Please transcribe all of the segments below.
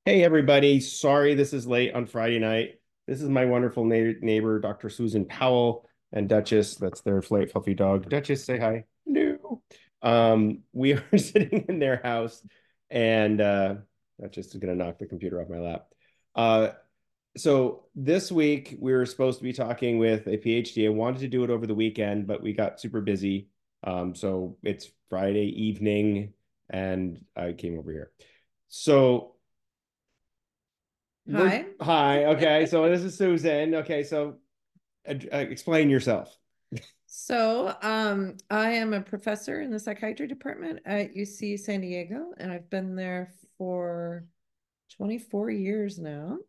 Hey everybody, sorry this is late on Friday night. This is my wonderful neighbor, Dr. Susan Powell and Duchess. That's their fluffy dog. Duchess, say hi. No. We are sitting in their house and Duchess is gonna knock the computer off my lap. Uh, so this week we were supposed to be talking with a PhD. I wanted to do it over the weekend, but we got super busy. So it's Friday evening and I came over here. So we're Hi. hi. Okay, so this is Susan. Okay, so explain yourself. I am a professor in the psychiatry department at UC San Diego, and I've been there for 24 years now.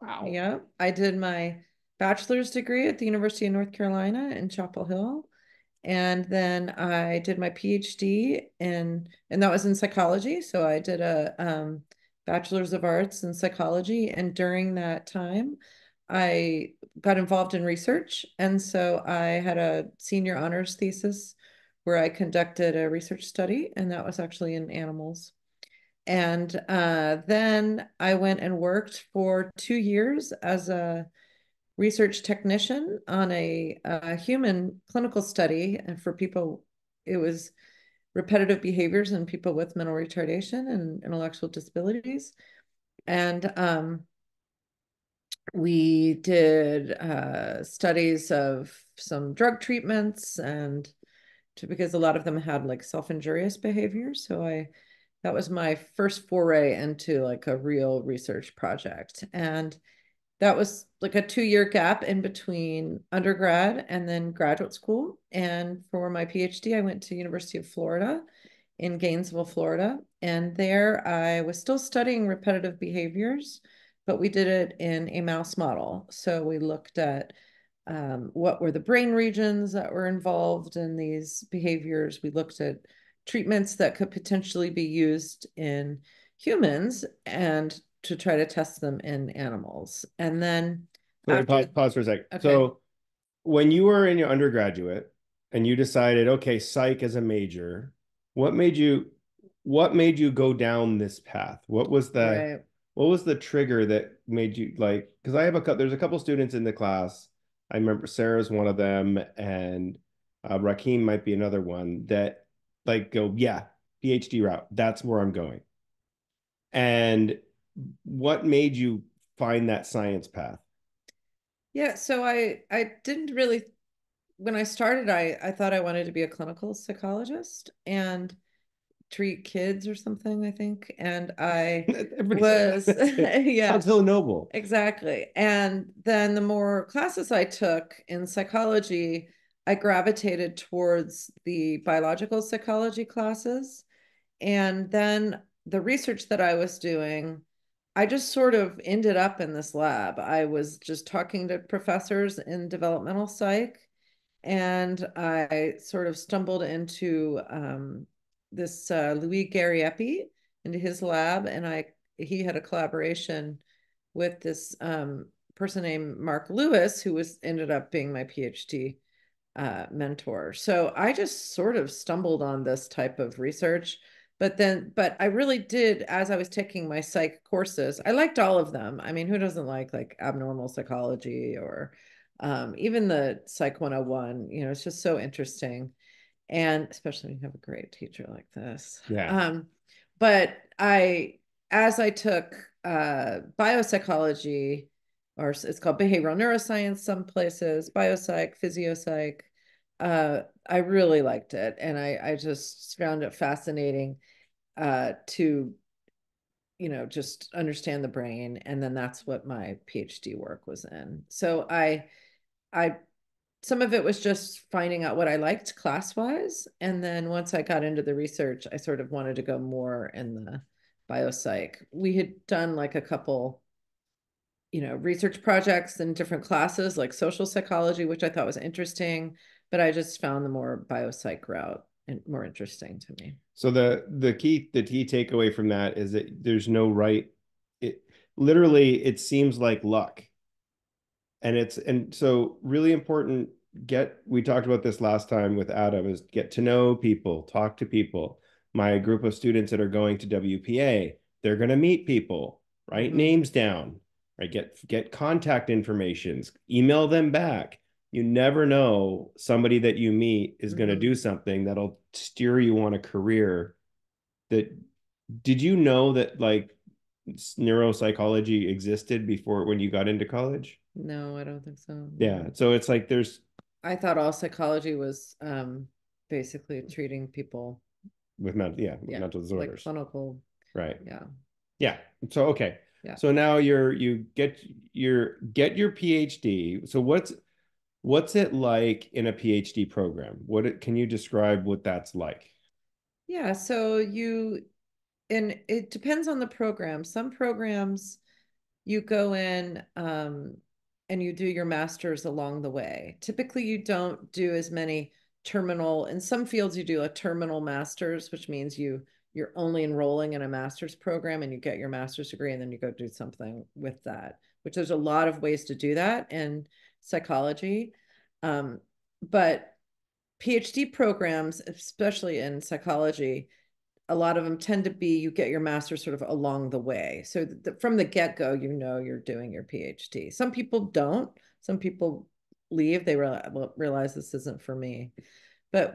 Wow. Yeah, I did my bachelor's degree at the University of North Carolina in Chapel Hill, and then I did my PhD and that was in psychology. So I did a bachelor's of arts in psychology, and during that time, I got involved in research, and so I had a senior honors thesis where I conducted a research study, and that was actually in animals. And then I went and worked for 2 years as a research technician on a human clinical study. And for people, it was repetitive behaviors in people with mental retardation and intellectual disabilities. And we did studies of some drug treatments because a lot of them had like self-injurious behavior. That was my first foray into like a real research project. And that was like a 2 year gap in between undergrad and then graduate school. And for my PhD, I went to University of Florida in Gainesville, Florida. And there I was still studying repetitive behaviors, but we did it in a mouse model. So we looked at what were the brain regions that were involved in these behaviors. We looked at treatments that could potentially be used in humans and to try to test them in animals. And then So after, pause for a sec. okay, So when you were in your undergraduate and you decided, okay, psych as a major, what made you what made you go down this path? right. What was the trigger that made you like? Because I have there's a couple students in the class. I remember Sarah's one of them, and Raheem might be another one that like go, yeah, PhD route. That's where I'm going. And what made you find that science path? Yeah, so I didn't really when I started, I thought I wanted to be a clinical psychologist and treat kids or something, I think. And I Everybody says was, that. yeah, Sounds so noble. exactly. And then the more classes I took in psychology, I gravitated towards the biological psychology classes. And then the research that I was doing, I just sort of ended up in this lab. I was just talking to professors in developmental psych, and I sort of stumbled into this Louis Garriepi into his lab, and I he had a collaboration with this person named Mark Lewis, who was ended up being my PhD mentor. So I just sort of stumbled on this type of research. But I really did, as I was taking my psych courses, I liked all of them. I mean, who doesn't like abnormal psychology or even the Psych 101? It's just so interesting. And especially when you have a great teacher like this. Yeah. But as I took biopsychology, or it's called behavioral neuroscience, some places, biopsych, physiopsych, I really liked it. And I just found it fascinating to, just understand the brain. And then that's what my PhD work was in. I some of it was just finding out what I liked class wise. And then once I got into the research, I sort of wanted to go more in the biopsych. We had done like a couple, research projects in different classes, like social psychology, which I thought was interesting, but I just found the more biopsych route and more interesting to me. So the key takeaway from that is that there's no right. It literally it seems like luck, and so really important. We talked about this last time with Adam is get to know people, talk to people. My group of students that are going to WPA, they're going to meet people, write Hmm. names down, right? Get contact informations, email them back. You never know, somebody that you meet is going to Hmm. do something that'll steer you on a career that did you know that like neuropsychology existed before when you got into college? No, I don't think so. Yeah. No. So it's like there's I thought all psychology was basically treating people, with yeah, mental like disorders. clinical. Right. Yeah. Yeah. So okay. Yeah. So now you get your PhD. So what's it like in a PhD program? Can you describe what that's like? Yeah. And it depends on the program. Some programs you go in and you do your master's along the way. Typically, you don't do as many terminal, in some fields, you do a terminal master's, which means you're only enrolling in a master's program and you get your master's degree and then you go do something with that, which there's a lot of ways to do that in psychology. But PhD programs, especially in psychology, a lot of them tend to be you get your master's sort of along the way. So from the get-go, you know you're doing your PhD. Some people don't. Some people leave. They realize this isn't for me. But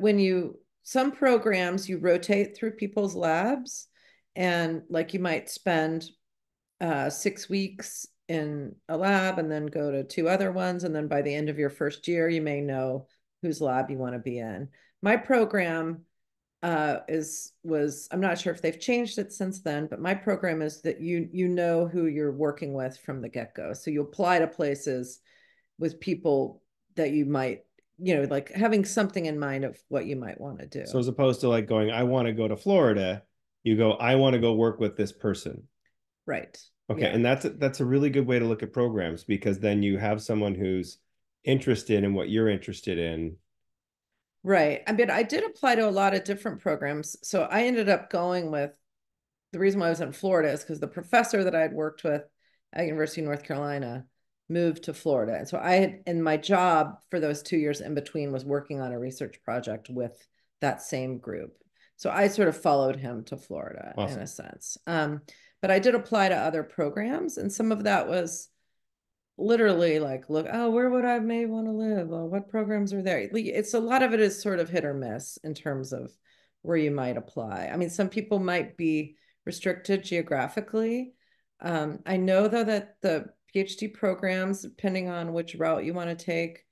some programs, you rotate through people's labs, and like you might spend 6 weeks in a lab and then go to two other ones. And then by the end of your first year, you may know whose lab you want to be in. My program is was I'm not sure if they've changed it since then, but my program is that you know who you're working with from the get-go. So you apply to places with people that you might, like having something in mind of what you might want to So do. as opposed to like going, I want to go to Florida, you go, I want to go work with this person. Right. Okay, Yeah. and that's a really good way to look at programs because then you have someone who's interested in what you're interested in. Right. I mean, I did apply to a lot of different programs. So I ended up going with the reason why I was in Florida is because the professor that I had worked with at University of North Carolina moved to Florida. And so I had, in my job for those 2 years in between, was working on a research project with that same group. So I sort of followed him to Florida in a Awesome. sense. But I did apply to other programs, and some of that was literally like, look, oh, where would I may want to live? What programs are there? It's a lot of it is sort of hit or miss in terms of where you might apply. I mean, some people might be restricted geographically. I know though that the PhD programs, depending on which route you want to take,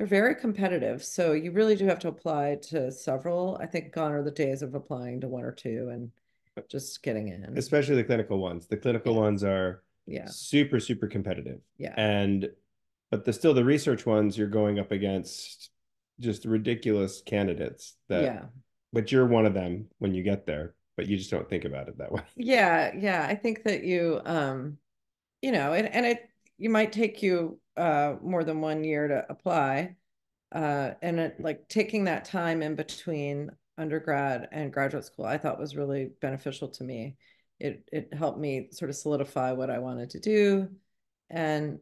are very competitive. So you really do have to apply to several. I think gone are the days of applying to one or two and just getting in. Especially the clinical ones. The clinical Yeah. ones are Yeah. super, super competitive. Yeah. And but the research ones you're going up against just ridiculous candidates that Yeah. but you're one of them when you get there, but you just don't think about it that way. Yeah, yeah. I think that and it you might take you more than 1 year to apply. And like taking that time in between undergrad and graduate school, I thought was really beneficial to me. It helped me sort of solidify what I wanted to do. And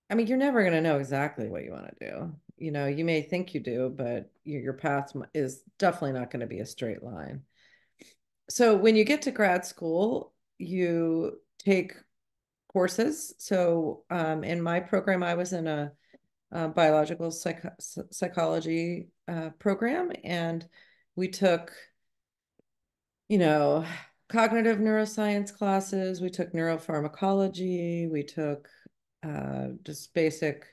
I mean, you're never going to know exactly what you want to do. You may think you do, but your path is definitely not going to be a straight line. So when you get to grad school, you take courses. So in my program, I was in a biological psychology program, and we took, you know, cognitive neuroscience classes. We took neuropharmacology. We took just basic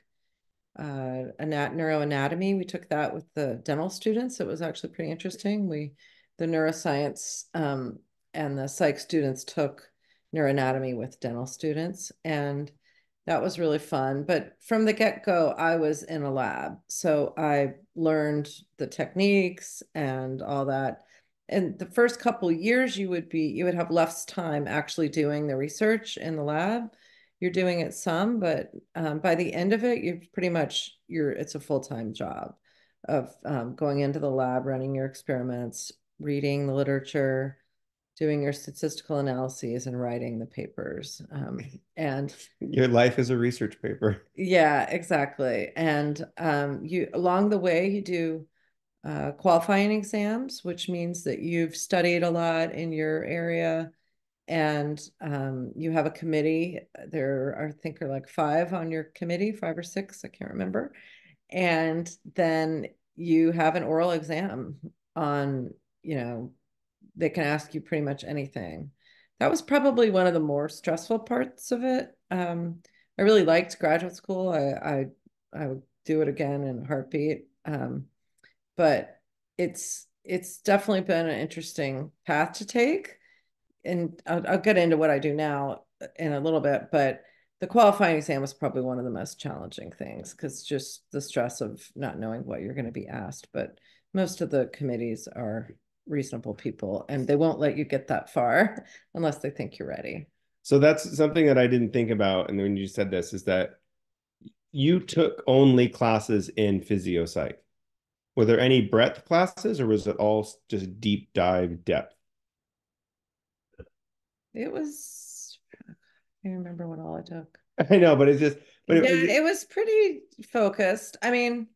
neuroanatomy. We took that with the dental students. It was actually pretty interesting. The neuroscience and the psych students took neuroanatomy with dental students, and that was really fun. But from the get-go, I was in a lab, so I learned the techniques and all that. And the first couple years, you would have less time actually doing the research in the lab. You're doing it some, but by the end of it, it's a full-time job of going into the lab, running your experiments, reading the literature, doing your statistical analyses, and writing the papers. And Your life is a research paper. yeah, exactly. And you along the way, you do qualifying exams, which means that you've studied a lot in your area and you have a committee. There are, I think, are like five on your committee, five or six, I can't remember. And then you have an oral exam on, you know, they can ask you pretty much anything. That was probably one of the more stressful parts of it. I really liked graduate school. I would do it again in a heartbeat. But it's definitely been an interesting path to take. And I'll get into what I do now in a little bit, but the qualifying exam was probably one of the most challenging things because just the stress of not knowing what you're going to be asked. But most of the committees are reasonable people and they won't let you get that far unless they think you're ready. So that's something that I didn't think about. And when you said this, is that you took only classes in physio psych. Were there any breadth classes or was it all just deep dive depth? It was, I can't remember what all I took. I know, but it's just, but Yeah, it, it was pretty focused. I mean,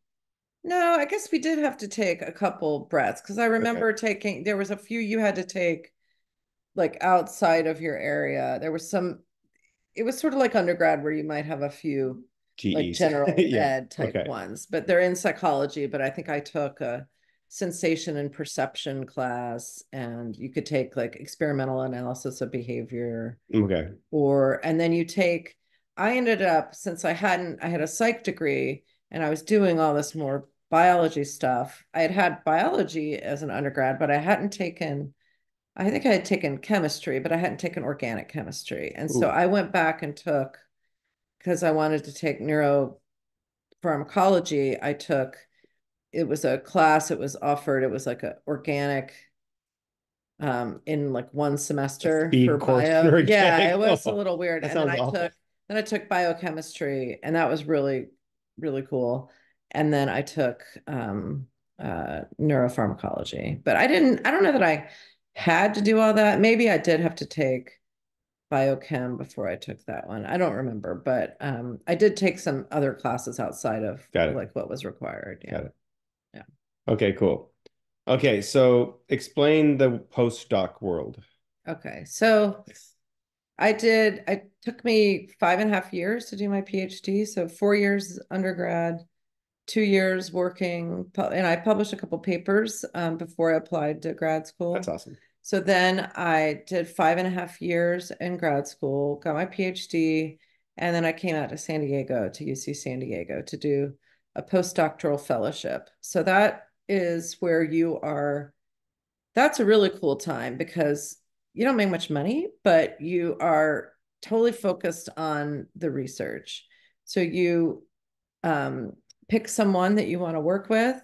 no, I guess we did have to take a couple breaths because I okay. remember taking, there was a few you had to take like outside of your area. There was some, it was sort of like undergrad where you might have a few like GEs. general Yeah. ed type Okay. ones, but they're in psychology. But I think I took a sensation and perception class, and you could take like experimental analysis of behavior Okay. and then you take, I ended up, since I had a psych degree and I was doing all this more biology stuff. I had had biology as an undergrad, but I hadn't taken, I think I had taken chemistry, but I hadn't taken organic chemistry. And so Ooh, I went back and took, because I wanted to take neuropharmacology, I took, it was a class, it was offered, it was like a organic in like one a semester for speed course in bio. Yeah, it organic. was a Oh, little weird. that And then sounds awful. I took biochemistry and that was really, really cool. And then I took neuropharmacology. But I don't know that I had to do all that. Maybe I did have to take biochem before I took that one. I don't remember, but I did take some other classes outside of Got it. like what was required. Yeah. Got it. Yeah. Okay, cool. Okay, so explain the postdoc world. Okay. So it took me 5.5 years to do my PhD. So 4 years undergrad, 2 years working, and I published a couple papers before I applied to grad That's school. awesome. So then I did 5.5 years in grad school, got my PhD, and then I came out to San Diego, to UC San Diego, to do a postdoctoral fellowship. So that is where you are, that's a really cool time because you don't make much money, but you are totally focused on the research. So you um, pick someone that you want to work with,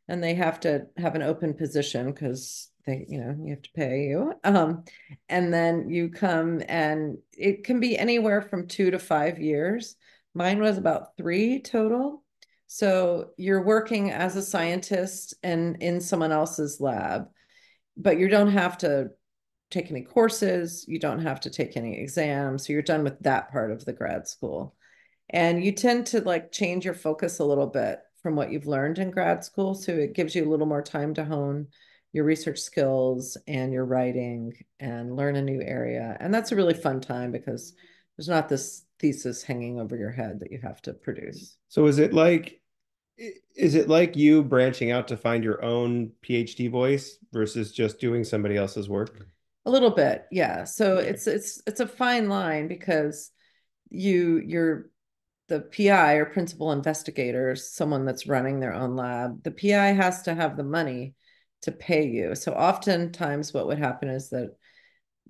and they have to have an open position because they, you know, you have to pay you. And then you come, and it can be anywhere from 2 to 5 years. Mine was about three total. So you're working as a scientist and in someone else's lab, but you don't have to take any courses, you don't have to take any exams. So you're done with that part of the grad school. And you tend to like change your focus a little bit from what you've learned in grad school. So it gives you a little more time to hone your research skills and your writing and learn a new area. And that's a really fun time because there's not this thesis hanging over your head that you have to produce. So is it like you branching out to find your own PhD voice versus just doing somebody else's work? A little bit, yeah. So Okay. it's a fine line because you're the PI or principal investigator, someone that's running their own lab. The PI has to have the money to pay you. So oftentimes what would happen is that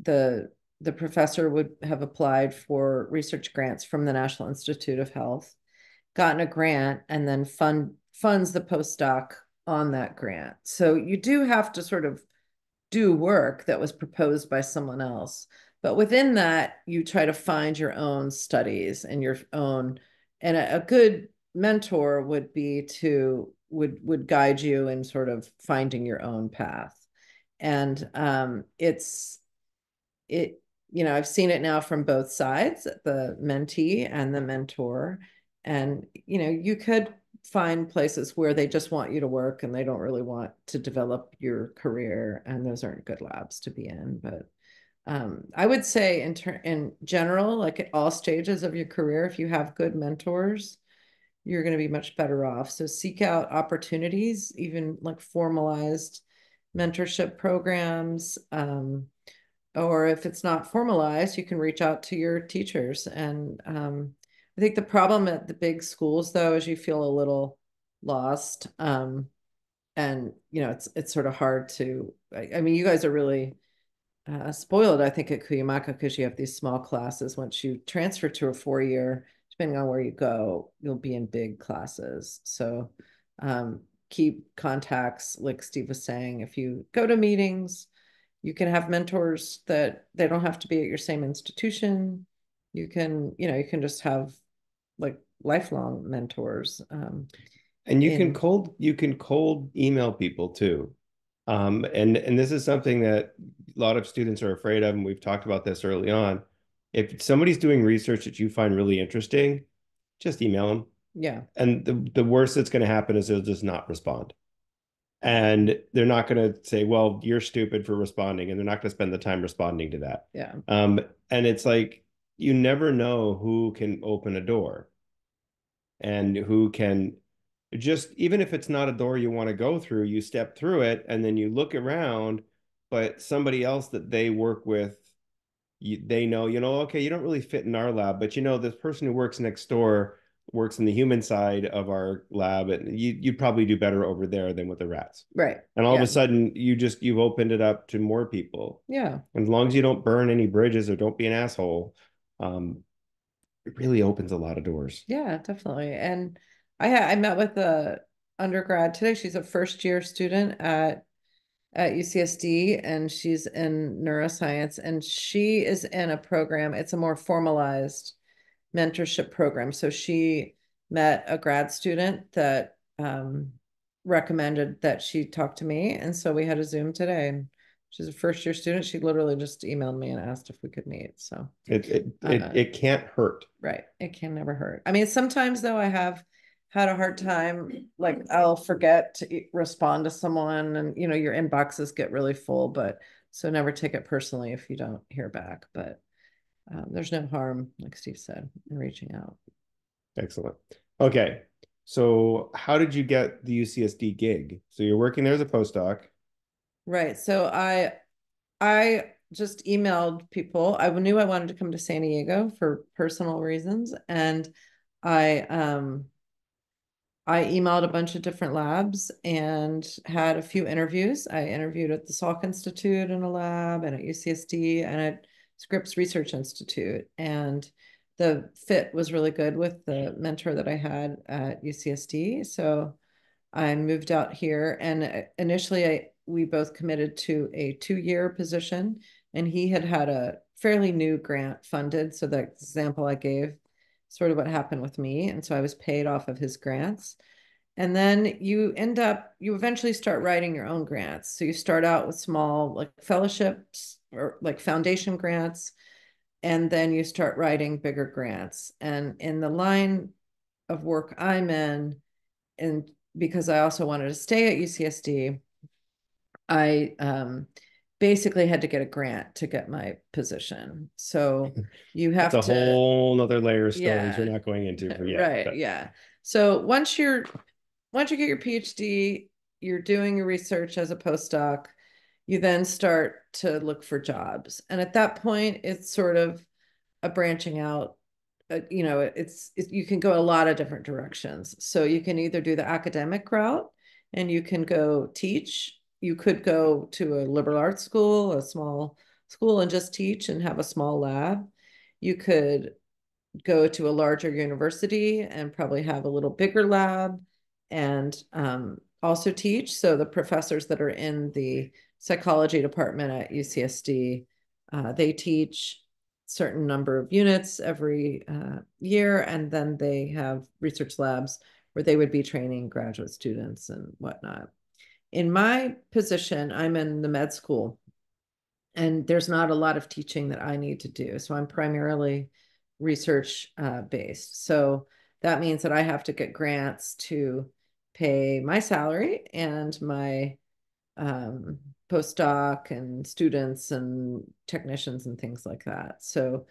the the professor would have applied for research grants from the National Institute of Health, gotten a grant, and then funds the postdoc on that grant. So you do have to sort of do work that was proposed by someone else. But within that, you try to find your own studies and your own, and a good mentor would be to would guide you in sort of finding your own path. And it, you know, I've seen it now from both sides, the mentee and the mentor. And, you know, you could find places where they just want you to work and they don't really want to develop your career. And those aren't good labs to be in. But I would say in general, like at all stages of your career, if you have good mentors, you're going to be much better off. So seek out opportunities, even like formalized mentorship programs. Or if it's not formalized, you can reach out to your teachers. And I think the problem at the big schools, though, is you feel a little lost. And it's sort of hard to. I mean, you guys are really spoiled, I think, at Cuyamaca because you have these small classes. Once you transfer to a 4 year, depending on where you go, you'll be in big classes. So keep contacts, like Steve was saying. If you go to meetings, you can have mentors that they don't have to be at your same institution. You can just have like lifelong mentors. And In you can cold email people too. And this is something that a lot of students are afraid of, and we've talked about this early on. If somebody's doing research that you find really interesting, just email them. Yeah, And the worst that's going to happen is they'll just not respond. And they're not going to say, well, you're stupid for responding. And they're not going to spend the time responding to that. yeah, And it's like, you never know who can open a door and who can just, even if it's not a door you want to go through, you step through it and then you look around, but somebody else that they work with, they know, okay, you don't really fit in our lab, but this person who works next door works in the human side of our lab, and you'd probably do better over there than with the rats. right. And all of a Yeah, sudden, you've opened it up to more people. yeah. And as long as you don't burn any bridges or don't be an asshole, it really opens a lot of doors. Yeah, definitely. And I met with a undergrad today. She's a first year student at UCSD and she's in neuroscience and she is in a program. It's a more formalized mentorship program. So she met a grad student that recommended that she talk to me. And so we had a Zoom today. And she's a first year student. She literally just emailed me and asked if we could meet. So It can't hurt. right. It can never hurt. I mean, sometimes though, I have had a hard time. Like I'll forget to respond to someone and, your inboxes get really full, but so never take it personally if you don't hear back. But there's no harm, like Steve said, in reaching out. Excellent. Okay. So how did you get the UCSD gig? So you're working there as a postdoc. Right. So I just emailed people. I knew I wanted to come to San Diego for personal reasons, and I I emailed a bunch of different labs and had a few interviews. I interviewed at the Salk Institute in a lab and at UCSD and at Scripps Research Institute. And the fit was really good with the mentor that I had at UCSD. So I moved out here and initially we both committed to a 2 year position and he had a fairly new grant funded. So the example I gave sort of what happened with me. And so I was paid off of his grants. And then you eventually start writing your own grants. So you start out with small like fellowships or like foundation grants, and then you start writing bigger grants. And in the line of work I'm in, and because I also wanted to stay at UCSD, I basically had to get a grant to get my position. So you That's have a to, whole nother layer of stories we're yeah, not going into for yet. right, But yeah. So once you get your PhD, you're doing your research as a postdoc, you then start to look for jobs. And at that point, it's sort of a branching out. You can go a lot of different directions. So you can either do the academic route and you can go teach. You could go to a liberal arts school, a small school, and just teach and have a small lab. You could go to a larger university and probably have a little bigger lab and also teach. So the professors that are in the psychology department at UCSD, they teach certain number of units every year, and then they have research labs where they would be training graduate students and whatnot. In my position, I'm in the med school and there's not a lot of teaching that I need to do. So I'm primarily research based. So that means that I have to get grants to pay my salary and my postdoc and students and technicians and things like that. So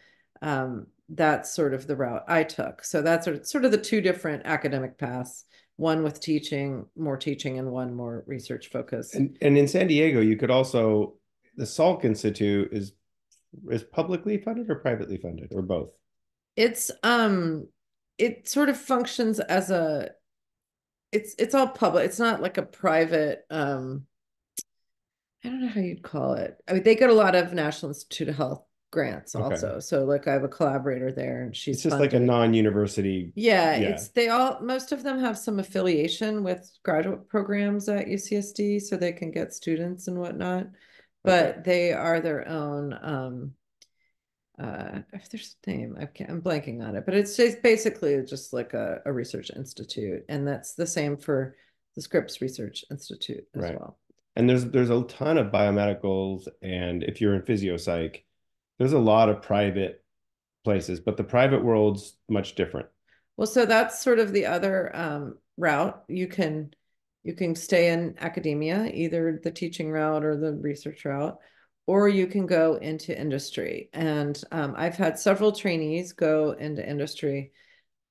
that's sort of the route I took. So that's sort of the two different academic paths, one with teaching, more teaching, and one more research focused. And in San Diego, you could also the Salk Institute is publicly funded or privately funded or both. It's it sort of functions as a it's all public. It's not like a private I don't know how you'd call it. I mean, they get a lot of National Institute of Health grants Okay. also. So like I have a collaborator there and It's she's just like a funded. non-university. Yeah, Yeah. it's they all most of them have some affiliation with graduate programs at UCSD so they can get students and whatnot. Okay. But they are their own if there's a name, I'm blanking on it, but it's just basically just like a research institute. And that's the same for the Scripps Research Institute as Right. well. And there's a ton of biomedicals, and if you're in physio psych, there's a lot of private places, but the private world's much different. Well, so that's sort of the other route. You can stay in academia, either the teaching route or the research route, or you can go into industry. And I've had several trainees go into industry.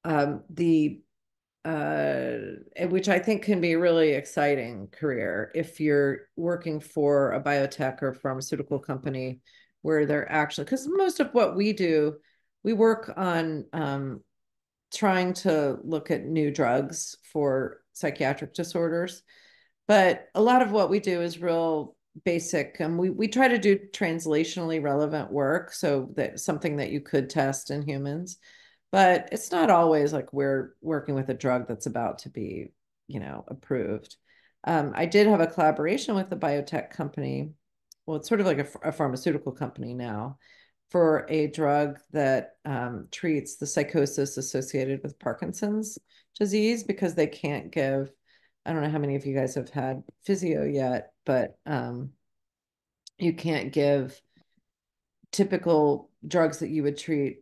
The which I think can be a really exciting career if you're working for a biotech or pharmaceutical company where they're actually, because most of what we do, we work on trying to look at new drugs for psychiatric disorders. But a lot of what we do is real basic. And we try to do translationally relevant work. So that something that you could test in humans, but it's not always like we're working with a drug that's about to be, approved. I did have a collaboration with a biotech company. Well, it's sort of like a pharmaceutical company now for a drug that treats the psychosis associated with Parkinson's disease because they can't give, I don't know how many of you guys have had physio yet, but you can't give typical drugs that you would treat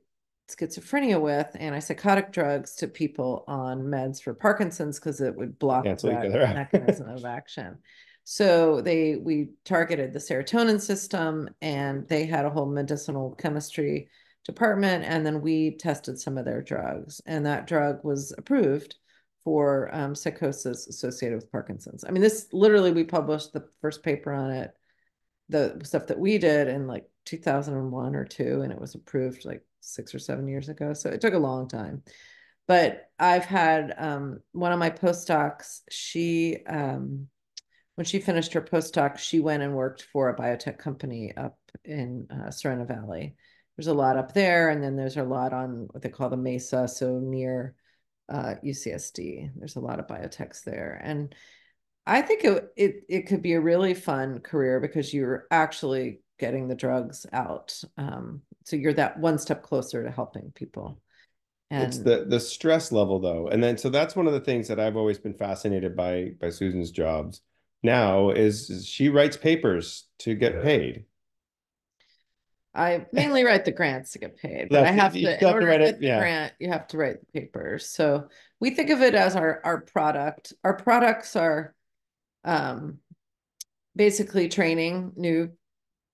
schizophrenia with, antipsychotic drugs, to people on meds for Parkinson's because it would block Cancel each that other out. mechanism of action. So we targeted the serotonin system and they had a whole medicinal chemistry department. And then we tested some of their drugs and that drug was approved for psychosis associated with Parkinson's. I mean, this literally, we published the first paper on it, the stuff that we did in like 2001 or two, and it was approved like 6 or 7 years ago. So it took a long time. But I've had one of my postdocs, when she finished her postdoc, she went and worked for a biotech company up in Serena Valley. There's a lot up there, and then there's a lot on what they call the Mesa, so near UCSD. There's a lot of biotechs there. And I think it could be a really fun career because you're actually getting the drugs out. So you're that one step closer to helping people. It's And the stress level though. And then so that's one of the things that I've always been fascinated by Susan's jobs now is she writes papers to get paid. I mainly write the grants to get paid, but I That's have you to, still in have to order to write it. get the Yeah. grant, you have to write the papers. So we think of it as our product. Our products are um, basically training new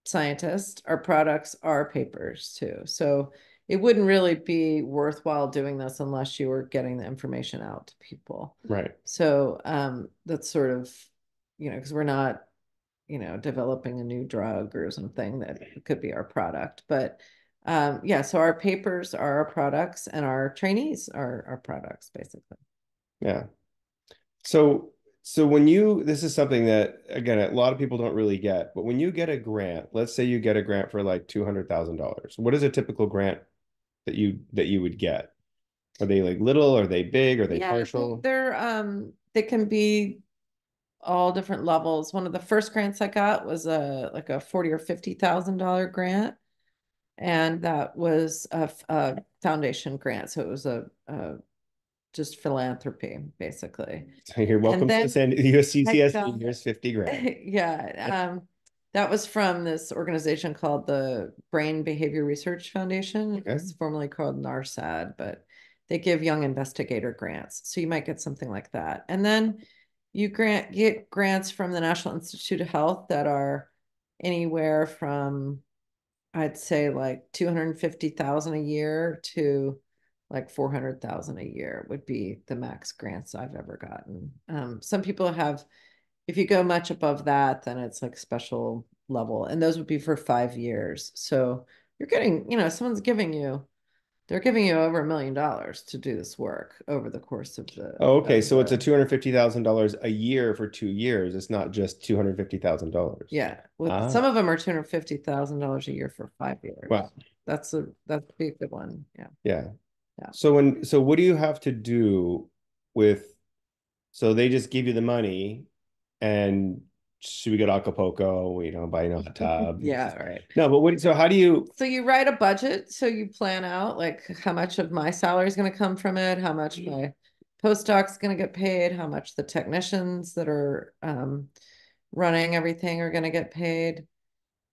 scientists. Our products are papers too. So it wouldn't really be worthwhile doing this unless you were getting the information out to people. Right. So that's sort of, because we're not, developing a new drug or something that could be our product. But yeah, so our papers are our products and our trainees are our products, basically. Yeah. So so when you this is something that again a lot of people don't really get, but when you get a grant, let's say you get a grant for like $200,000. What is a typical grant that you would get? Are they like little? Are they big? Are they Yeah, partial? they can be all different levels. One of the first grants I got was a 40 or $50,000 grant, and that was a foundation grant. So it was a just philanthropy, basically. So you're And welcome to then San I USCCSD. got, Here's 50 grand. yeah, that was from this organization called the Brain Behavior Research Foundation. Okay. It's formerly called NARSAD, but they give young investigator grants. So you might get something like that. And then You get grants from the National Institute of Health that are anywhere from, I'd say, like 250,000 a year to like 400,000 a year would be the max grants I've ever gotten. Some people have, if you go much above that, then it's like special level, and those would be for 5 years. So you're getting, they're giving you over $1 million to do this work over the course of Oh, okay, so it's a the $250,000 a year for 2 years. It's not just $250,000. yeah. With Ah, some of them are $250,000 a year for 5 years. wow. That'd be a good one. Yeah, Yeah. yeah. So what do you have to do with, so they just give you the money and should we go to Acapulco, buy a hot tub? Yeah, right. No, but so how do you, So you write a budget, so you plan out like how much of my salary is going to come from it, how much my postdoc's going to get paid, how much the technicians that are running everything are going to get paid.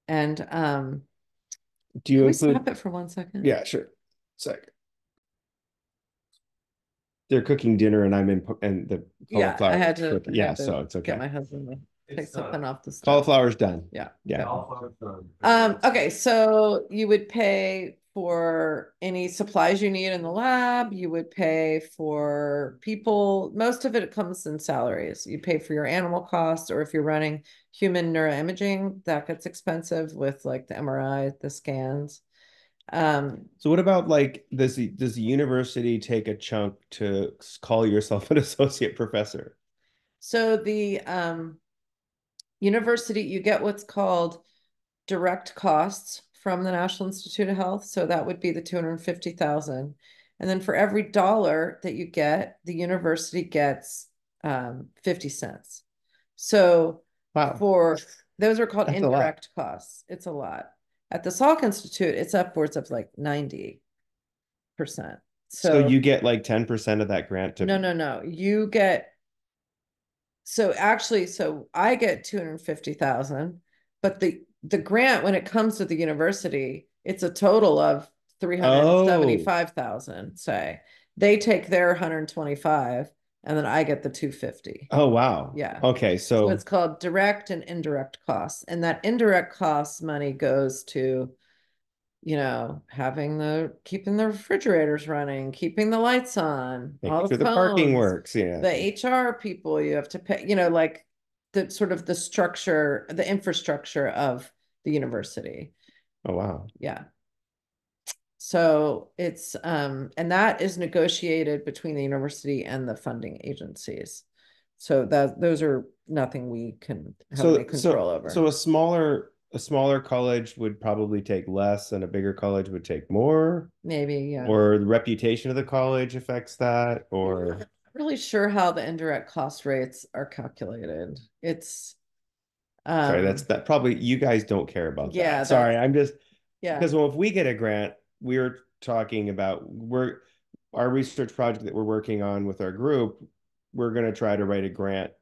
And do you can we include, stop it for 1 second? yeah, sure. Second. They're cooking dinner and and the Yeah, cauliflower is I yeah, had to so it's get okay. my husband to take something off the stove. Cauliflower's done. Yeah. Yeah. Okay, so you would pay for any supplies you need in the lab. You would pay for people. Most of it comes in salaries. You pay for your animal costs, or if you're running human neuroimaging, that gets expensive with like the MRI, the scans. So what about like does the university take a chunk to call yourself an associate professor? so the university, you get what's called direct costs from the National Institute of Health. So that would be the 250,000. And then for every dollar that you get, the university gets 50 cents. So Wow, for those are called that's a lot. indirect costs. It's a lot. At the Salk Institute, it's upwards of like 90%. So So you get like 10% of that grant to, no. You get so I get 250,000, but the grant when it comes to the university, it's a total of oh, 375,000, say. They take their 125 and then I get the 250. oh wow. Yeah. Okay, So it's so called direct and indirect costs. And that indirect costs money goes to having keeping the refrigerators running, keeping the lights on, making all the sure the parking phones, works. Yeah. the HR people you have to pay, like the sort of the structure, the infrastructure of the university. Oh wow. Yeah. So it's and that is negotiated between the university and the funding agencies. So that those are nothing we can have any control So over. a smaller college would probably take less and a bigger college would take more, Maybe, yeah. or the reputation of the college affects that, or Really sure how the indirect cost rates are calculated. It's sorry, um that probably you guys don't care about yeah, that. Sorry, I'm just yeah. because well, if we get a grant, we're talking about our research project that we're working on with our group, we're going to try to write a grant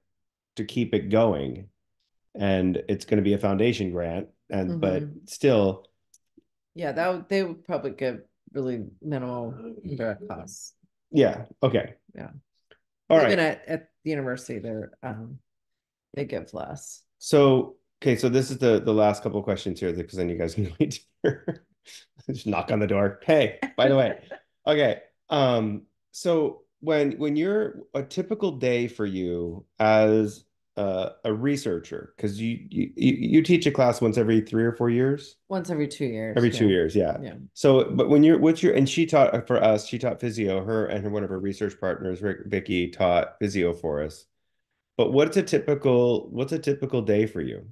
to keep it going. And it's going to be a foundation grant. And but Mhm. still, Yeah, they would probably give really minimal indirect costs. yeah, okay. Yeah. All Even right. at the university, they give less. So okay, so this is the last couple of questions here because then you guys can wait just knock on the door. Hey, by the way. Okay. So when you're a typical day for you as a researcher, because you teach a class once every 3 or 4 years? Once every 2 years. Every two Yeah. years, yeah. Yeah. So, but when you're, what's your, and she taught for us, she taught physio, one of her research partners, Vicky, taught physio for us. But what's a typical day for you?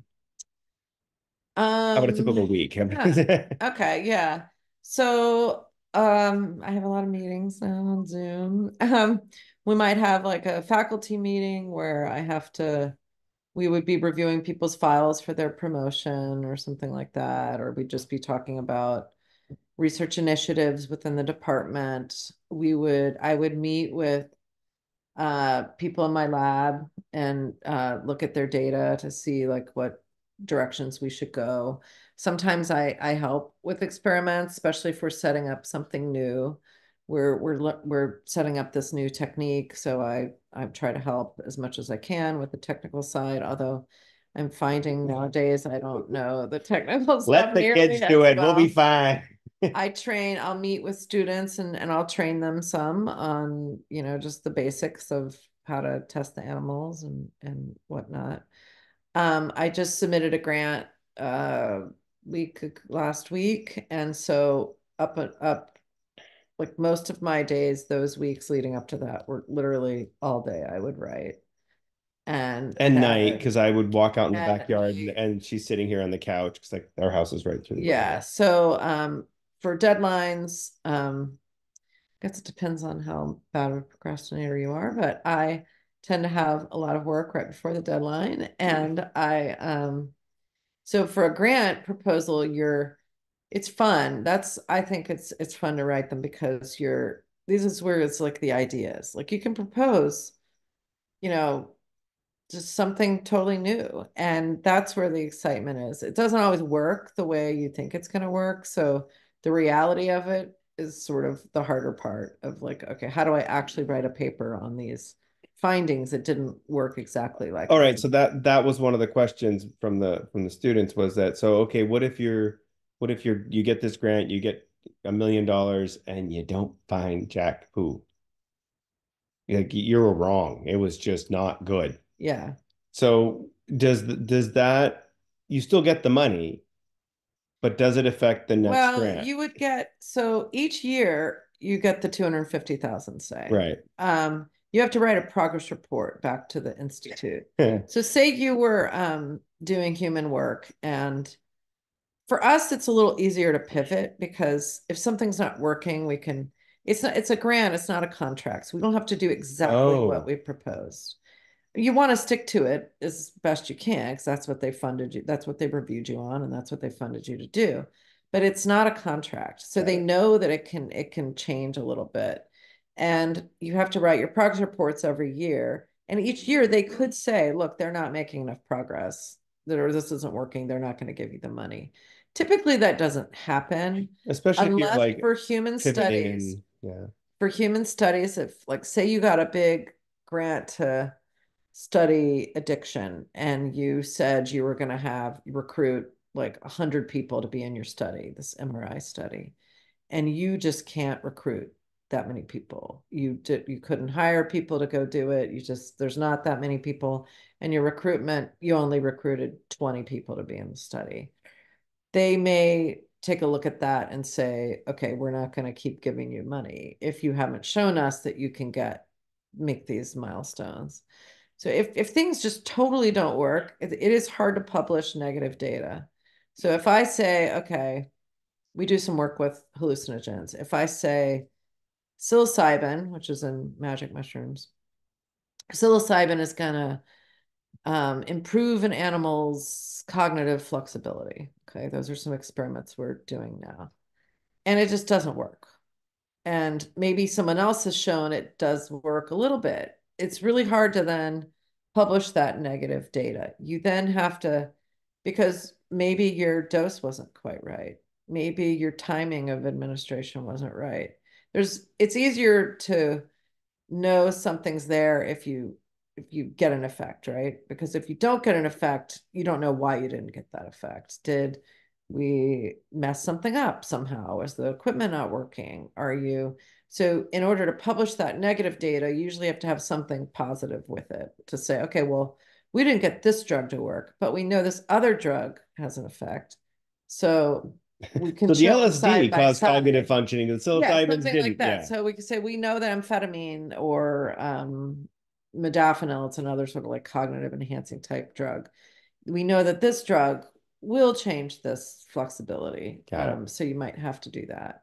How about a typical week? yeah. Okay, yeah. So I have a lot of meetings now on Zoom. We might have like a faculty meeting where we would be reviewing people's files for their promotion or something like that, or we'd just be talking about research initiatives within the department. I would meet with people in my lab and look at their data to see like what directions we should go. Sometimes I help with experiments, especially if we're setting up something new. we're setting up this new technique. So I try to help as much as I can with the technical side, although I'm finding nowadays I don't know the technical Let stuff the nearly kids do as it. We'll be well. fine. I'll meet with students and I'll train them some on, just the basics of how to test the animals and whatnot. I just submitted a grant last week, and so up like most of my days, those weeks leading up to that were literally all day I would write and And night, had because I would walk out in the and at backyard night. and she's sitting here on the couch because like our house is right through the Yeah. driveway. So for deadlines, I guess it depends on how bad of a procrastinator you are, but I tend to have a lot of work right before the deadline. And so for a grant proposal, it's fun. I think it's fun to write them because this is where it's like the ideas. Like you can propose, you know, just something totally new. And that's where the excitement is. It doesn't always work the way you think it's going to work. So the reality of it is sort of the harder part of like, okay, how do I actually write a paper on these findings that didn't work exactly like All I right, so that was one of the questions from the students was that so okay, what if you get this grant, you get $1 million and you don't find Jack poo? Like you're wrong. It was just not good. yeah. So does that you still get the money, but does it affect the next Well, grant? you would get so each year you get the 250,000, say. Right. You have to write a progress report back to the institute. So say you were doing human work, and for us it's a little easier to pivot because if something's not working, it's a grant, it's not a contract. So we don't have to do exactly what Oh, we proposed. You want to stick to it as best you can because that's what they funded you, that's what they reviewed you on, and that's what they funded you to do. But it's not a contract, so got they it. know that it can change a little bit, and you have to write your progress reports every year. And each year they could say, look, they're not making enough progress, that or this isn't working, they're not going to give you the money. Typically that doesn't happen Especially if you're unless like pivoting and yeah. if like say you got a big grant to study addiction and you said you were going to have recruit like 100 people to be in your study, this MRI study, and you just can't recruit that many people. You couldn't hire people to go do it. There's not that many people, and your recruitment, you only recruited 20 people to be in the study. They may take a look at that and say, okay, we're not going to keep giving you money if you haven't shown us that you can make these milestones. So if things just totally don't work, it is hard to publish negative data. So if I say, okay, we do some work with hallucinogens. If I say psilocybin, which is in magic mushrooms, psilocybin is going to improve an animal's cognitive flexibility. Okay, those are some experiments we're doing now. And it just doesn't work. And maybe someone else has shown it does work a little bit. It's really hard to then publish that negative data. You then have to, because maybe your dose wasn't quite right. Maybe your timing of administration wasn't right. It's easier to know something's there if you get an effect, right? Because if you don't get an effect, you don't know why you didn't get that effect. Did we mess something up somehow? Is the equipment not working? So in order to publish that negative data, you usually have to have something positive with it to say, okay, well, we didn't get this drug to work, but we know this other drug has an effect. So we can So the show them LSD side by caused cognitive side. functioning, the Yeah, psilocybins something like didn't. that. Yeah, So we could say we know that amphetamine or modafinil, it's another sort of like cognitive enhancing type drug. We know that this drug will change this flexibility. got it. So you might have to do that.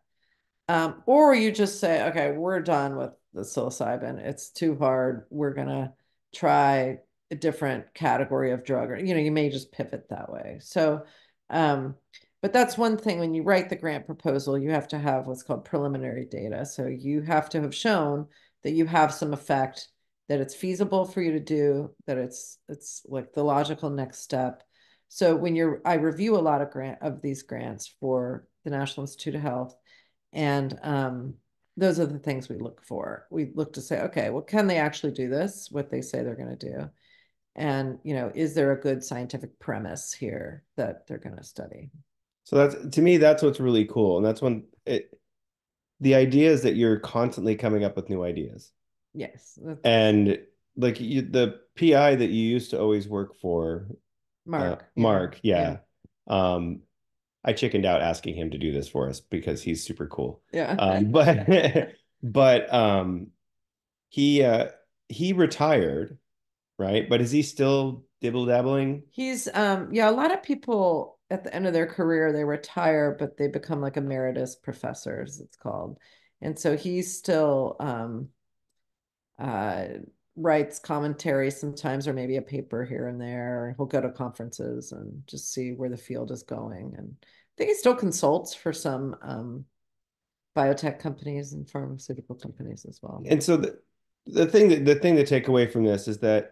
Or you just say, okay, we're done with the psilocybin. It's too hard. We're gonna try a different category of drug, or you may just pivot that way. So, but that's one thing when you write the grant proposal, you have to have what's called preliminary data. So you have to have shown that you have some effect, that it's feasible for you to do, that it's like the logical next step. So I review a lot of these grants for the National Institute of Health, and those are the things we look for. We look to say, okay, well, can they actually do this, what they say they're going to do? And, is there a good scientific premise here that they're going to study? So that's to me, that's what's really cool. And that's when the idea is that you're constantly coming up with new ideas. Yes, that's And like the PI that you used to always work for, Mark. Yeah. Mark, Yeah. yeah. I chickened out asking him to do this for us because he's super cool. Yeah. But but he he retired, right? But is he still dibble dabbling? He's yeah, a lot of people at the end of their career they retire, but they become like emeritus professors, it's called. And so he's still uh writes commentary sometimes or maybe a paper here and there. He'll go to conferences and just see where the field is going. And I think he still consults for some biotech companies and pharmaceutical companies as well. And so the thing to take away from this is that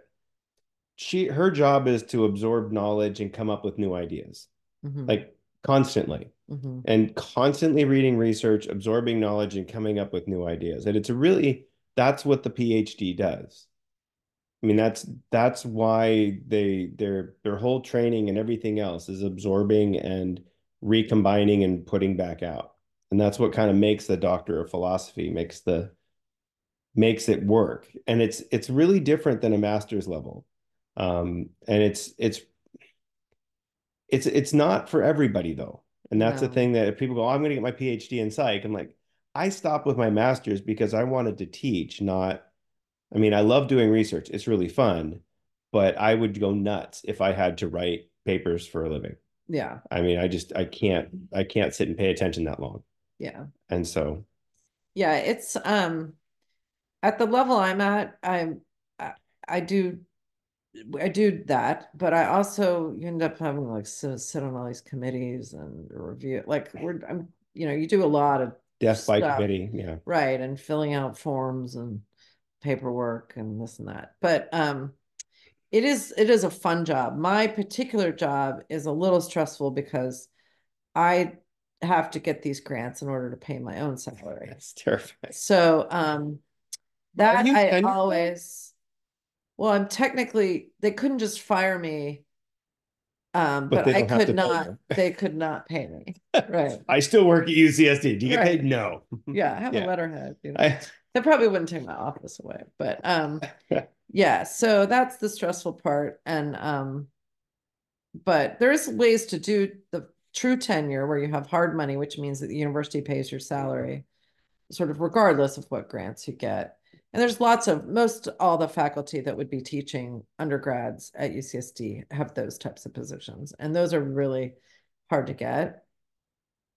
her job is to absorb knowledge and come up with new ideas, Hmm. like constantly. Hmm. And constantly reading research, absorbing knowledge, and coming up with new ideas. And it's a really that's what the PhD does. I mean, that's why their whole training and everything else is absorbing and recombining and putting back out. And that's what kind of makes the doctor of philosophy, makes it work. And it's really different than a master's level. And it's not for everybody though. And that's the No. thing that if people go, oh, I'm going to get my PhD in psych, I'm like, I stopped with my master's because I wanted to teach, not, I mean, I love doing research. It's really fun, but I would go nuts if I had to write papers for a living. Yeah. I mean, I can't sit and pay attention that long. Yeah. And so, Yeah, it's at the level I'm at, I, I do I do that, but I also you end up having like sit on all these committees and review like you do a lot of death by stuff, committee, yeah. right, and filling out forms and paperwork and this and that. But it is a fun job. My particular job is a little stressful because I have to get these grants in order to pay my own salary. That's terrifying. So Are that you I tenured though? always, well, I'm technically, they couldn't just fire me, But but they don't have to pay they could not pay me. you. Right. I still work at UCSD. Do you get paid? Right. No. Yeah, I have a Yeah. letterhead, I, They probably wouldn't take my office away, but yeah, so that's the stressful part. And but there's ways to do the true tenure where you have hard money, which means that the university pays your salary sort of regardless of what grants you get. And there's most all the faculty that would be teaching undergrads at UCSD have those types of positions. And those are really hard to get.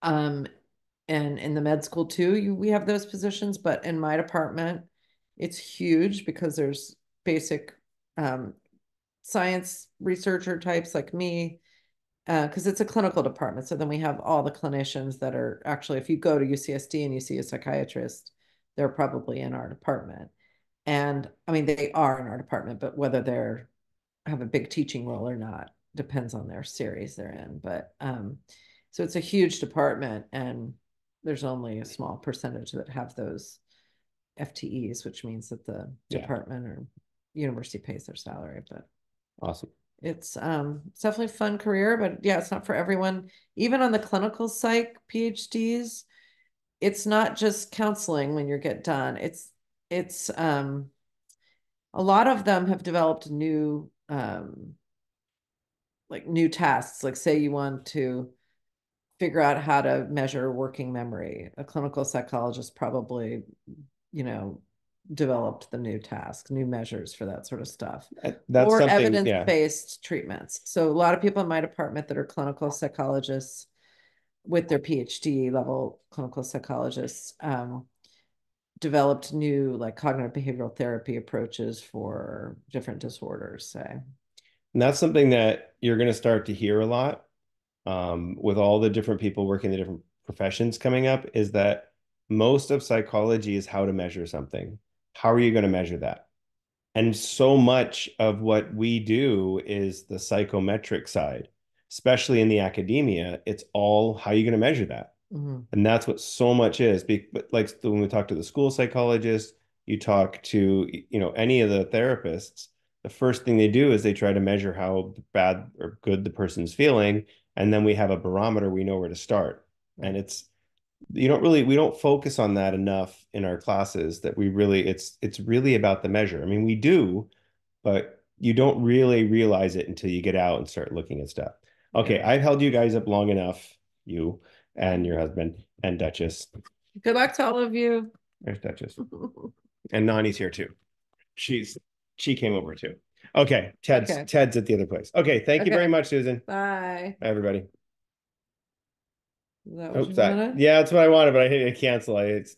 Um, and in the med school too, we have those positions, but in my department, it's huge because there's basic um, science researcher types like me, because it's a clinical department. So then we have all the clinicians that are actually, if you go to UCSD and you see a psychiatrist, they're probably in our department. And I mean, they are in our department, but whether they're have a big teaching role or not depends on their series they're in. But so it's a huge department, and there's only a small percentage that have those FTEs, which means that the yeah. department or university pays their salary. But Awesome. it's definitely a fun career, but yeah, it's not for everyone. Even on the clinical psych PhDs, it's not just counseling when you get done. It's a lot of them have developed new like new tasks. Like say you want to figure out how to measure working memory. A clinical psychologist probably, you know, developed the new task, new measures for that sort of stuff, That's or something, yeah. evidence-based treatments. So a lot of people in my department that are clinical psychologists with their PhD level clinical psychologists developed new like cognitive behavioral therapy approaches for different disorders, say. And that's something that you're going to start to hear a lot with all the different people working the different professions coming up is that most of psychology is how to measure something. How are you going to measure that? And so much of what we do is the psychometric side, especially in the academia. It's all how are you going to measure that? Mhm. And that's what so much is. But like when we talk to the school psychologist, you talk to, any of the therapists, the first thing they do is they try to measure how bad or good the person's feeling. And then we have a barometer, we know where to start. And Right. we don't focus on that enough in our classes that it's really about the measure. I mean, we do, but you don't really realize it until you get out and start looking at stuff. Okay, Yeah. I've held you guys up long enough, you and your husband and Duchess. Good luck to all of you. There's Duchess. And Nani's here too. She's she came over too. Okay, Okay. Ted's at the other place. Okay, thank you very Okay. much, Susan. Bye. Bye, everybody. Is that what Oops, you wanted? yeah, that's what I wanted, but I hit cancel. It's